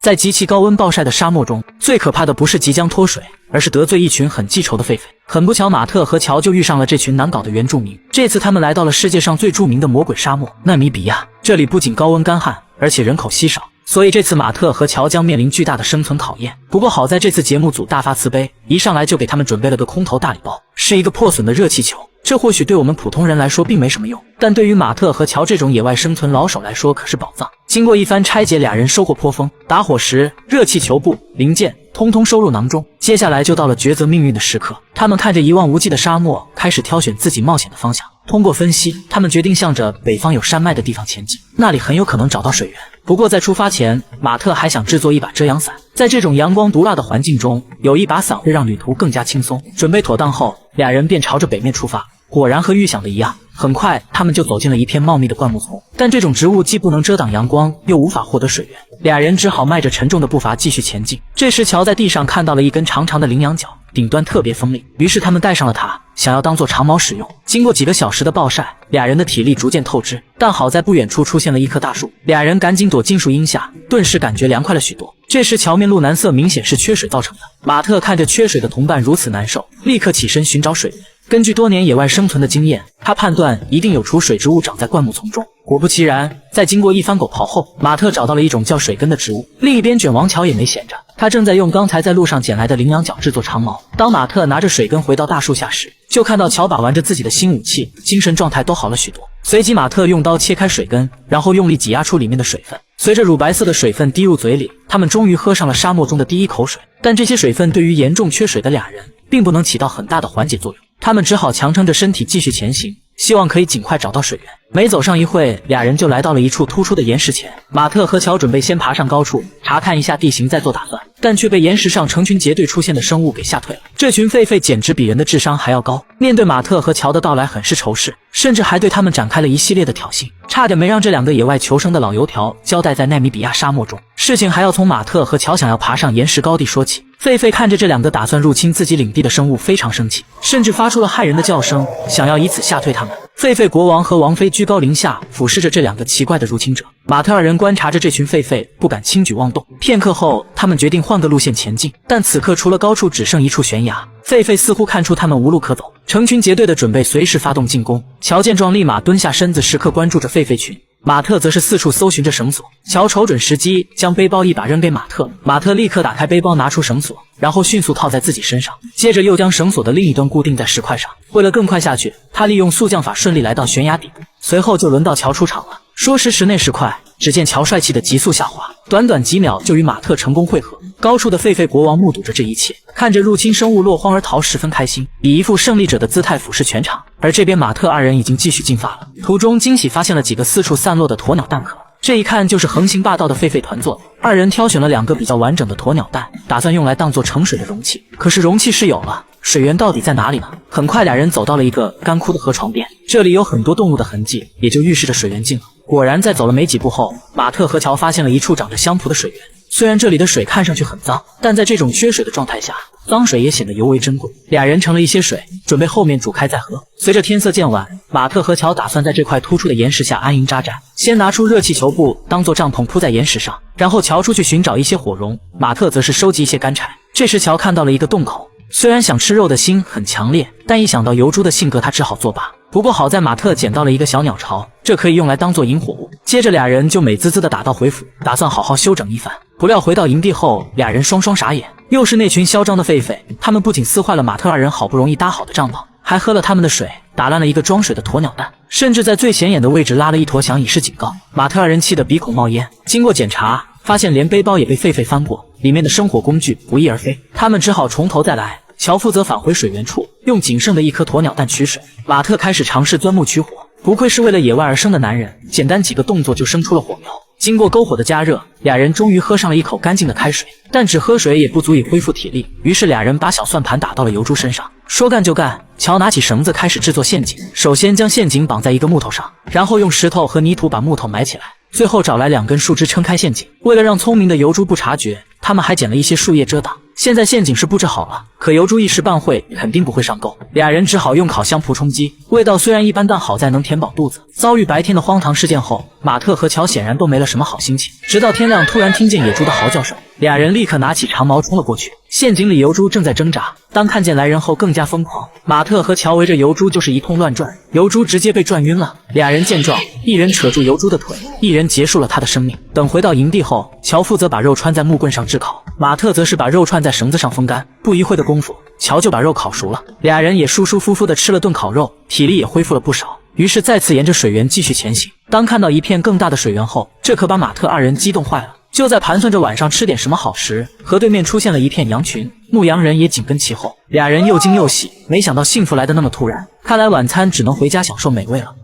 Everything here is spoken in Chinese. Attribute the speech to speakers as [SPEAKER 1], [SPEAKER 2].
[SPEAKER 1] 在极其高温暴晒的沙漠中，最可怕的不是即将脱水，而是得罪一群很记仇的狒狒。很不巧，马特和乔就遇上了这群难搞的原住民。这次他们来到了世界上最著名的魔鬼沙漠——纳米比亚。这里不仅高温干旱，而且人口稀少，所以这次马特和乔将面临巨大的生存考验。不过好在这次节目组大发慈悲，一上来就给他们准备了个空投大礼包，是一个破损的热气球。这或许对我们普通人来说并没什么用，但对于马特和乔这种野外生存老手来说可是宝藏。经过一番拆解，俩人收获颇丰，打火石、热气球布、零件通通收入囊中。接下来就到了抉择命运的时刻，他们看着一望无际的沙漠，开始挑选自己冒险的方向。通过分析，他们决定向着北方有山脉的地方前进，那里很有可能找到水源。不过在出发前，马特还想制作一把遮阳伞。在这种阳光毒辣的环境中，有一把伞会让旅途更加轻松。准备妥当后，俩人便朝着北面出发。果然和预想的一样，很快他们就走进了一片茂密的灌木丛，但这种植物既不能遮挡阳光，又无法获得水源，俩人只好迈着沉重的步伐继续前进。这时乔在地上看到了一根长长的羚羊角，顶端特别锋利，于是他们带上了它，想要当做长矛使用。经过几个小时的暴晒，俩人的体力逐渐透支，但好在不远处出现了一棵大树，俩人赶紧躲进树荫下，顿时感觉凉快了许多。这时乔面露难色，明显是缺水造成的。马特看着缺水的同伴如此难受，立刻起身寻找水源。根据多年野外生存的经验，他判断一定有储水植物长在灌木丛中。果不其然，在经过一番狗刨后，马特找到了一种叫水根的植物。另一边卷王乔也没闲着，他正在用刚才在路上捡来的羚羊角制作长矛。当马特拿着水根回到大树下时，就看到乔把玩着自己的新武器，精神状态都好了许多。随即马特用刀切开水根，然后用力挤压出里面的水分。随着乳白色的水分滴入嘴里，他们终于喝上了沙漠中的第一口水。但这些水分对于严重缺水的俩人并不能起到很大的缓解作用，他们只好强撑着身体继续前行，希望可以尽快找到水源。没走上一会，俩人就来到了一处突出的岩石前。马特和乔准备先爬上高处查看一下地形再做打算，但却被岩石上成群结队出现的生物给吓退了。这群狒狒简直比人的智商还要高，面对马特和乔的到来很是仇视，甚至还对他们展开了一系列的挑衅，差点没让这两个野外求生的老油条交代在纳米比亚沙漠中。事情还要从马特和乔想要爬上岩石高地说起。狒狒看着这两个打算入侵自己领地的生物非常生气，甚至发出了骇人的叫声，想要以此吓退他们。狒狒国王和王妃居高临下俯视着这两个奇怪的入侵者，马特二人观察着这群狒狒，不敢轻举妄动。片刻后，他们决定换个路线前进，但此刻除了高处只剩一处悬崖，狒狒似乎看出他们无路可走，成群结队的准备随时发动进攻。乔见状立马蹲下身子，时刻关注着狒狒群。马特则是四处搜寻着绳索，乔瞅准时机，将背包一把扔给马特。马特立刻打开背包，拿出绳索，然后迅速套在自己身上，接着又将绳索的另一端固定在石块上。为了更快下去，他利用速降法顺利来到悬崖底部。随后就轮到乔出场了。说时迟，那时快，只见乔帅气的急速下滑，短短几秒就与马特成功会合。高处的狒狒国王目睹着这一切，看着入侵生物落荒而逃，十分开心，以一副胜利者的姿态俯视全场。而这边马特二人已经继续进发了，途中惊喜发现了几个四处散落的鸵鸟蛋壳，这一看就是横行霸道的狒狒团做的。二人挑选了两个比较完整的鸵鸟蛋，打算用来当做盛水的容器。可是容器是有了，水源到底在哪里呢？很快俩人走到了一个干枯的河床边，这里有很多动物的痕迹，也就预示着水源尽了。果然在走了没几步后，马特和乔发现了一处长着香蒲的水源。虽然这里的水看上去很脏，但在这种缺水的状态下，脏水也显得尤为珍贵。俩人盛了一些水，准备后面煮开再喝。随着天色渐晚，马特和乔打算在这块突出的岩石下安营扎寨，先拿出热气球布当做帐篷铺在岩石上，然后乔出去寻找一些火绒，马特则是收集一些干柴。这时乔看到了一个洞口，虽然想吃肉的心很强烈，但一想到油猪的性格，他只好作罢。不过好在马特捡到了一个小鸟巢，这可以用来当做引火物。接着俩人就美滋滋地打道回府，打算好好休整一番。不料回到营地后，俩人双双傻眼，又是那群嚣张的狒狒。他们不仅撕坏了马特二人好不容易搭好的帐篷，还喝了他们的水，打烂了一个装水的鸵鸟蛋，甚至在最显眼的位置拉了一坨翔，以示警告。马特二人气得鼻孔冒烟。经过检查，发现连背包也被狒狒翻过，里面的生火工具不翼而飞，他们只好从头再来。乔负责返回水源处，用仅剩的一颗鸵鸟蛋取水。马特开始尝试钻木取火，不愧是为了野外而生的男人，简单几个动作就生出了火苗。经过篝火的加热，俩人终于喝上了一口干净的开水，但只喝水也不足以恢复体力，于是俩人把小算盘打到了油猪身上。说干就干，乔拿起绳子开始制作陷阱。首先将陷阱绑在一个木头上，然后用石头和泥土把木头埋起来，最后找来2根树枝撑开陷阱。为了让聪明的油猪不察觉，他们还捡了一些树叶遮挡。现在陷阱是布置好了，可油猪一时半会肯定不会上钩，俩人只好用烤箱扑冲击，味道虽然一般，但好在能填饱肚子。遭遇白天的荒唐事件后，马特和乔显然都没了什么好心情，直到天亮，突然听见野猪的嚎叫声，俩人立刻拿起长矛冲了过去。陷阱里油猪正在挣扎，当看见来人后更加疯狂，马特和乔围着油猪就是一通乱转，油猪直接被转晕了。俩人见状，一人扯住油猪的腿，一人结束了他的生命。等回到营地后，乔负责把肉穿在木棍上炙烤，马特则是把肉串在绳子上风干。不一会的功夫，乔就把肉烤熟了，俩人也舒舒服服的吃了顿烤肉，体力也恢复了不少。于是再次沿着水源继续前行。当看到一片更大的水源后，这可把马特二人激动坏了。就在盘算着晚上吃点什么好时，河对面出现了一片羊群，牧羊人也紧跟其后。俩人又惊又喜，没想到幸福来得那么突然，看来晚餐只能回家享受美味了。